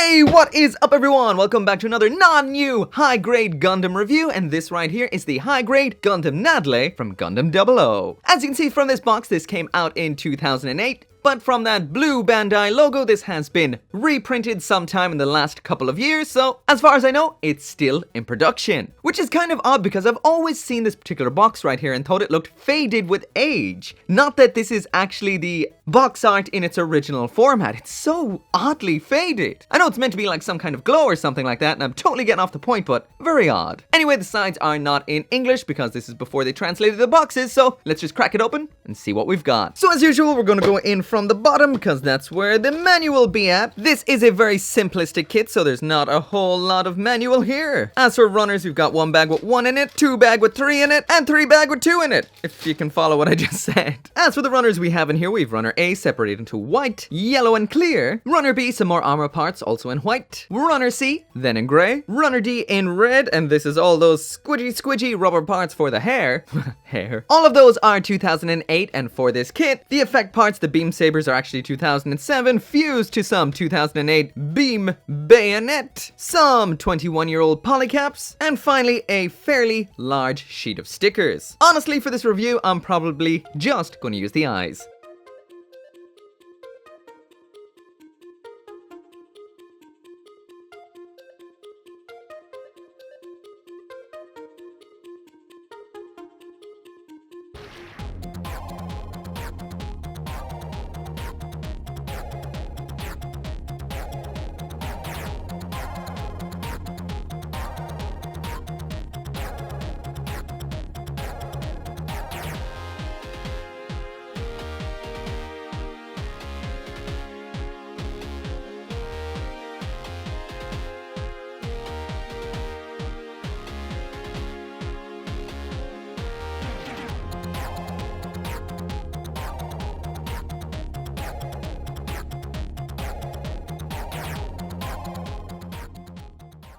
Hey, what is up everyone? Welcome back to another non-new high-grade Gundam review, and this right here is the high-grade Gundam Nadleeh from Gundam 00. As you can see from this box, this came out in 2008. But from that blue Bandai logo, this has been reprinted sometime in the last couple of years, so as far as I know, it's still in production. Which is kind of odd because I've always seen this particular box right here and thought it looked faded with age. Not that this is actually the box art in its original format, it's so oddly faded. I know it's meant to be like some kind of glow or something like that, and I'm totally getting off the point, but very odd. Anyway, the sides are not in English because this is before they translated the boxes, so let's just crack it open and see what we've got. So as usual, we're gonna go in from the bottom because that's where the manual will be at. This is a very simplistic kit, so there's not a whole lot of manual here. As for runners, we've got 1 bag with 1 in it, 2 bag with 3 in it, and 3 bag with 2 in it, if you can follow what I just said. As for the runners we have in here, we've runner A separated into white, yellow, and clear. Runner B, some more armor parts, also in white. Runner C, then in gray. Runner D in red, and this is all those squidgy rubber parts for the hair. Hair. All of those are 2008, and for this kit, the effect parts, the beam sabers, are actually 2007, fused to some 2008 beam bayonet, some 21-year-old polycaps, and finally a fairly large sheet of stickers. Honestly, for this review, I'm probably just going to use the eyes.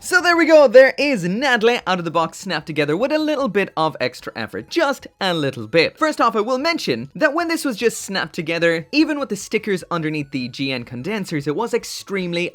So there we go, there is Nadleeh out of the box snapped together with a little bit of extra effort, just a little bit. First off, I will mention that when this was just snapped together, even with the stickers underneath the GN condensers, it was extremely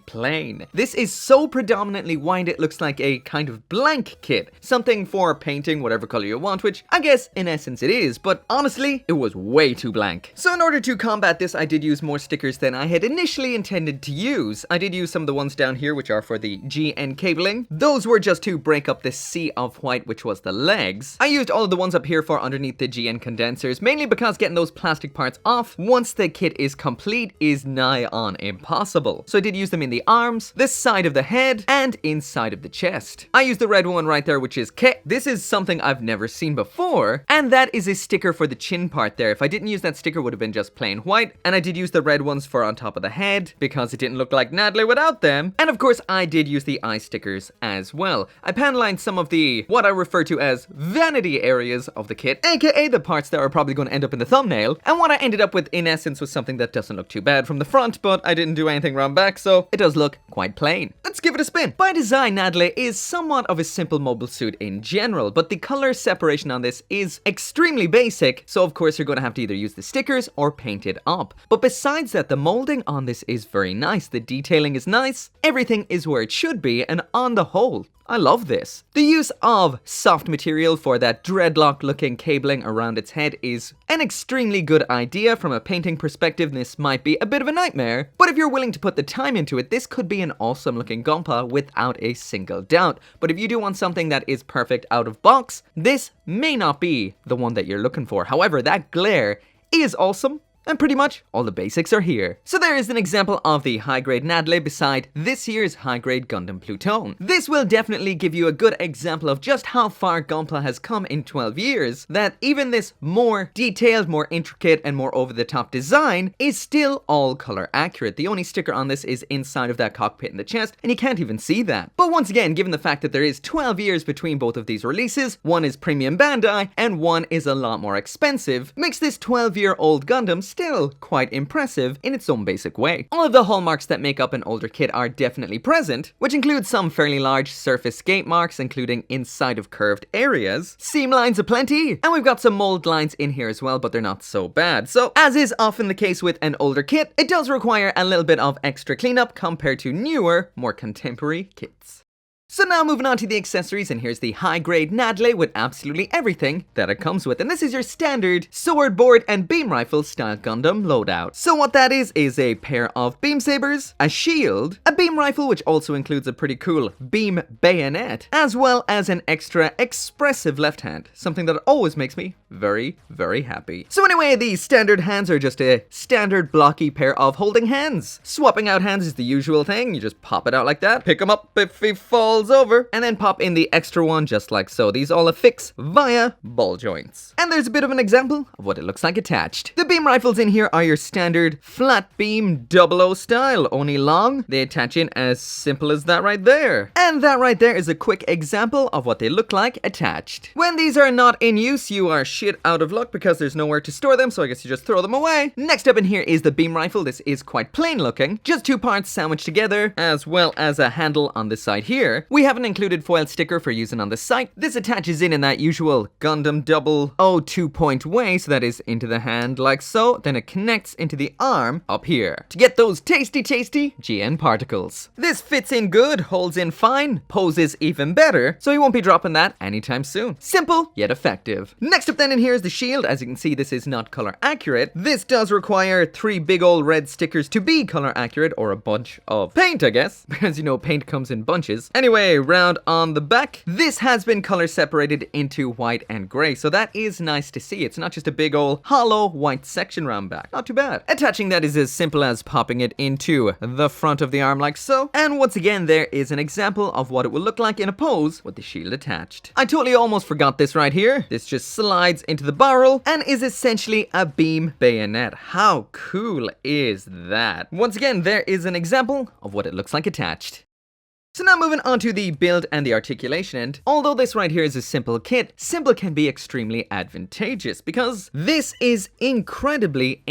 plain. This is so predominantly white it looks like a kind of blank kit, something for painting whatever color you want, which I guess in essence it is, but honestly, it was way too blank. So in order to combat this, I did use more stickers than I had initially intended to use. I did use some of the ones down here, which are for the GN cabling. Those were just to break up the sea of white, which was the legs. I used all of the ones up here for underneath the GN condensers, mainly because getting those plastic parts off once the kit is complete is nigh on impossible. So I did use them in the arms, this side of the head, and inside of the chest. I used the red one right there, which is K. This is something I've never seen before, and that is a sticker for the chin part there. If I didn't use that sticker, it would have been just plain white, and I did use the red ones for on top of the head, because it didn't look like Nadleeh without them. And of course, I did use the eye stickers as well. I panlined some of the, what I refer to as vanity areas of the kit, aka the parts that are probably going to end up in the thumbnail, and what I ended up with in essence was something that doesn't look too bad from the front, but I didn't do anything wrong back, so it does look quite plain. Let's give it a spin. By design, Nadleeh is somewhat of a simple mobile suit in general, but the color separation on this is extremely basic, so of course you're going to have to either use the stickers or paint it up. But besides that, the molding on this is very nice, the detailing is nice, everything is where it should be, and on the whole, I love this. The use of soft material for that dreadlock looking cabling around its head is an extremely good idea. From a painting perspective, this might be a bit of a nightmare, but if you're willing to put the time into it, this could be an awesome looking gunpla without a single doubt. But if you do want something that is perfect out of box, this may not be the one that you're looking for. However, that glare is awesome. And pretty much all the basics are here. So there is an example of the high-grade Nadleeh beside this year's high-grade Gundam Pluton. This will definitely give you a good example of just how far Gunpla has come in 12 years, that even this more detailed, more intricate, and more over-the-top design is still all color accurate. The only sticker on this is inside of that cockpit in the chest, and you can't even see that. But once again, given the fact that there is 12 years between both of these releases, one is premium Bandai, and one is a lot more expensive, makes this 12-year-old Gundam still quite impressive in its own basic way. All of the hallmarks that make up an older kit are definitely present, which includes some fairly large surface skate marks, including inside of curved areas, seam lines aplenty, and we've got some mold lines in here as well, but they're not so bad. So, as is often the case with an older kit, it does require a little bit of extra cleanup compared to newer, more contemporary kits. So now moving on to the accessories, and here's the high-grade Nadleeh with absolutely everything that it comes with. And this is your standard sword, board, and beam rifle style Gundam loadout. So what that is a pair of beam sabers, a shield, a beam rifle which also includes a pretty cool beam bayonet, as well as an extra expressive left hand, something that always makes me very, very happy. So anyway, these standard hands are just a standard blocky pair of holding hands. Swapping out hands is the usual thing. You just pop it out like that, pick him up if he falls over, and then pop in the extra one just like so. These all affix via ball joints. And there's a bit of an example of what it looks like attached. The beam rifles in here are your standard flat beam 00 style, only long. They attach in as simple as that right there. And that right there is a quick example of what they look like attached. When these are not in use, you are shit out of luck because there's nowhere to store them, so I guess you just throw them away. Next up in here is the beam rifle. This is quite plain looking, just two parts sandwiched together, as well as a handle on the side here. We have an included foil sticker for using on the site. This attaches in that usual Gundam 00 2-point way, so that is into the hand like so, then it connects into the arm up here to get those tasty GN particles. This fits in good, holds in fine, poses even better, so you won't be dropping that anytime soon. Simple, yet effective. Next up then in here is the shield. As you can see, this is not color accurate. This does require 3 big old red stickers to be color accurate, or a bunch of paint, I guess, because you know paint comes in bunches. Anyway, round on the back, this has been color separated into white and gray, so that is nice to see. It's not just a big old hollow white section round back. Not too bad. Attaching that is as simple as popping it into the front of the arm like so, and once again there is an example of what it will look like in a pose with the shield attached. I totally almost forgot this right here. This just slides into the barrel and is essentially a beam bayonet. How cool is that? Once again, there is an example of what it looks like attached. So now moving on to the build and the articulation end. Although this right here is a simple kit, simple can be extremely advantageous because this is incredibly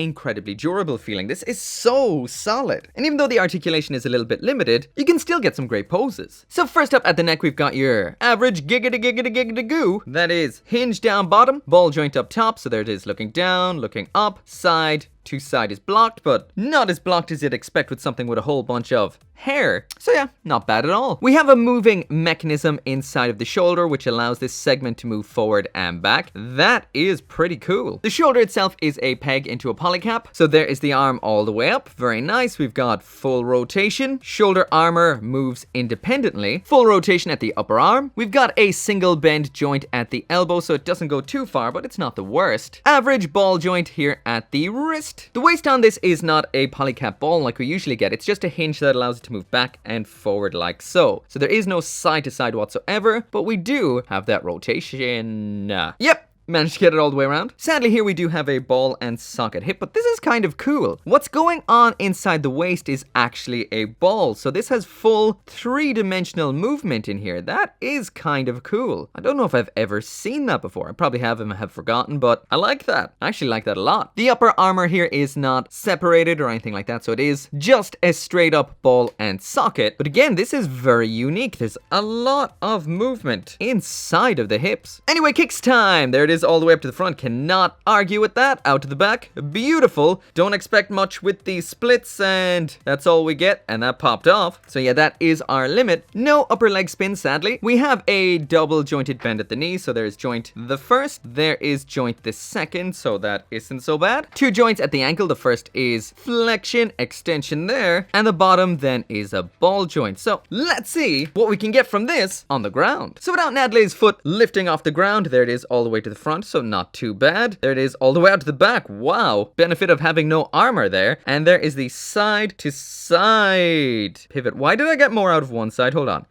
durable feeling. This is so solid. And even though the articulation is a little bit limited, you can still get some great poses. So first up at the neck, we've got your average giggity goo. That is hinge down bottom, ball joint up top. So there it is, looking down, looking up, side to side is blocked, but not as blocked as you'd expect with something with a whole bunch of hair. So yeah, not bad at all. We have a moving mechanism inside of the shoulder, which allows this segment to move forward and back. That is pretty cool. The shoulder itself is a peg into a polycap. So there is the arm all the way up. Very nice. We've got full rotation. Shoulder armor moves independently. Full rotation at the upper arm. We've got a single bend joint at the elbow, so it doesn't go too far, but it's not the worst. Average ball joint here at the wrist. The waist on this is not a polycap ball like we usually get. It's just a hinge that allows it to move back and forward like so. So there is no side to side whatsoever, but we do have that rotation. Yep. Managed to get it all the way around. Sadly, here we do have a ball and socket hip, but this is kind of cool. What's going on inside the waist is actually a ball, so this has full 3-dimensional movement in here. That is kind of cool. I don't know if I've ever seen that before. I probably have and have forgotten, but I like that. I actually like that a lot. The upper armor here is not separated or anything like that, so it is just a straight up ball and socket. But again, this is very unique. There's a lot of movement inside of the hips. Anyway, kicks time. There it is. All the way up to the front. Cannot argue with that. Out to the back. Beautiful. Don't expect much with these splits, and that's all we get, and that popped off. So yeah, that is our limit. No upper leg spin, sadly. We have a double jointed bend at the knee, so there's joint the first. There is joint the second, so that isn't so bad. 2 joints at the ankle. The first is flexion, extension there, and the bottom then is a ball joint. So let's see what we can get from this on the ground. So without Nadleeh's foot lifting off the ground, there it is all the way to the front, so not too bad. There it is all the way out to the back. Wow. Benefit of having no armor there. And there is the side to side pivot. Why did I get more out of one side? Hold on.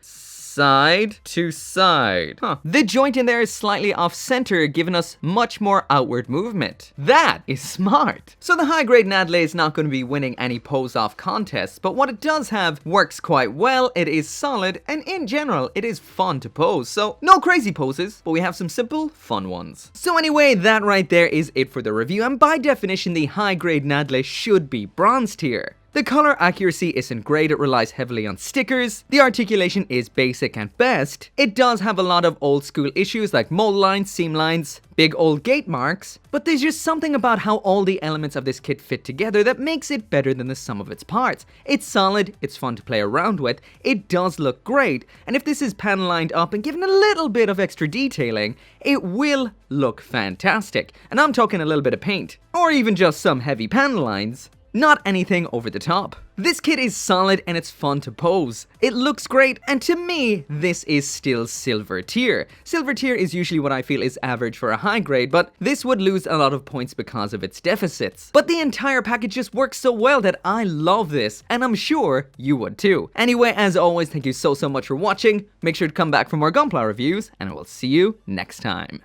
side to side. The joint in there is slightly off center, giving us much more outward movement. That is smart. So the high grade Nadleeh is not going to be winning any pose off contests, but what it does have works quite well. It is solid, and in general it is fun to pose. So no crazy poses, but we have some simple fun ones. So anyway, that right there is it for the review, and by definition the high grade Nadleeh should be bronze tier. The color accuracy isn't great, it relies heavily on stickers, the articulation is basic at best, it does have a lot of old school issues like mold lines, seam lines, big old gate marks, but there's just something about how all the elements of this kit fit together that makes it better than the sum of its parts. It's solid, it's fun to play around with, it does look great, and if this is pan lined up and given a little bit of extra detailing, it will look fantastic. And I'm talking a little bit of paint, or even just some heavy pan lines. Not anything over the top. This kit is solid and it's fun to pose. It looks great, and to me, this is still silver tier. Silver tier is usually what I feel is average for a high grade, but this would lose a lot of points because of its deficits. But the entire package just works so well that I love this, and I'm sure you would too. Anyway, as always, thank you so much for watching. Make sure to come back for more Gunpla reviews, and I will see you next time.